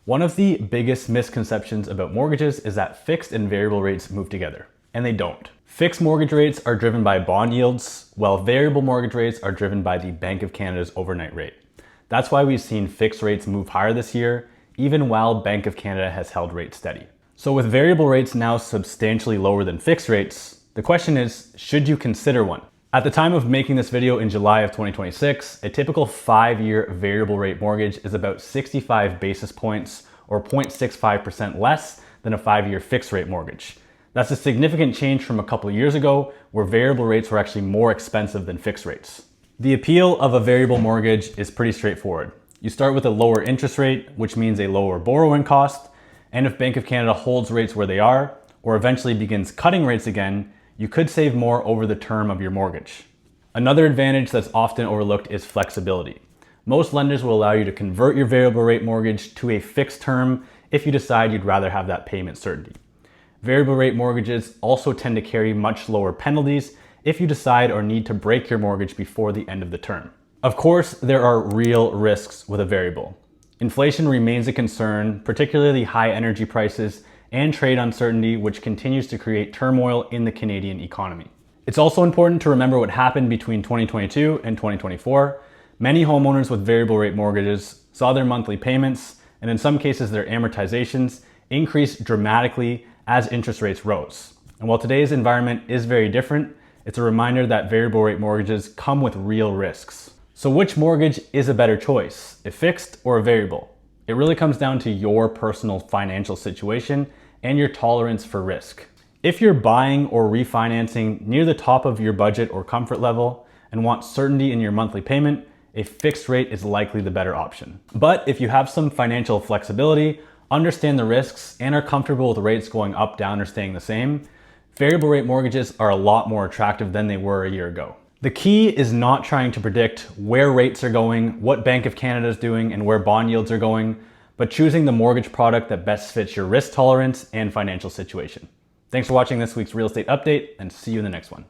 One of the biggest misconceptions about mortgages is that fixed and variable rates move together, and they don't. Fixed mortgage rates are driven by bond yields, while variable mortgage rates are driven by the Bank of Canada's overnight rate. That's why we've seen fixed rates move higher this year, even while Bank of Canada has held rates steady. So with variable rates now substantially lower than fixed rates, the question is, should you consider one? At the time of making this video in July of 2026, a typical 5-year variable rate mortgage is about 65 basis points or 0.65% less than a 5-year fixed rate mortgage. That's a significant change from a couple of years ago where variable rates were actually more expensive than fixed rates. The appeal of a variable mortgage is pretty straightforward. You start with a lower interest rate, which means a lower borrowing cost, and if Bank of Canada holds rates where they are, or eventually begins cutting rates again, you could save more over the term of your mortgage. Another advantage that's often overlooked is flexibility. Most lenders will allow you to convert your variable rate mortgage to a fixed term if you decide you'd rather have that payment certainty. Variable rate mortgages also tend to carry much lower penalties if you decide or need to break your mortgage before the end of the term. Of course, there are real risks with a variable. Inflation remains a concern, particularly high energy prices and trade uncertainty, which continues to create turmoil in the Canadian economy. It's also important to remember what happened between 2022 and 2024. Many homeowners with variable rate mortgages saw their monthly payments, and in some cases their amortizations, increase dramatically as interest rates rose. And while today's environment is very different, it's a reminder that variable rate mortgages come with real risks. So which mortgage is a better choice, a fixed or a variable? It really comes down to your personal financial situation and your tolerance for risk. If you're buying or refinancing near the top of your budget or comfort level and want certainty in your monthly payment, a fixed rate is likely the better option. But if you have some financial flexibility, understand the risks, and are comfortable with rates going up, down, or staying the same, variable rate mortgages are a lot more attractive than they were a year ago. The key is not trying to predict where rates are going, what Bank of Canada is doing, and where bond yields are going, but choosing the mortgage product that best fits your risk tolerance and financial situation. Thanks for watching this week's real estate update, and see you in the next one.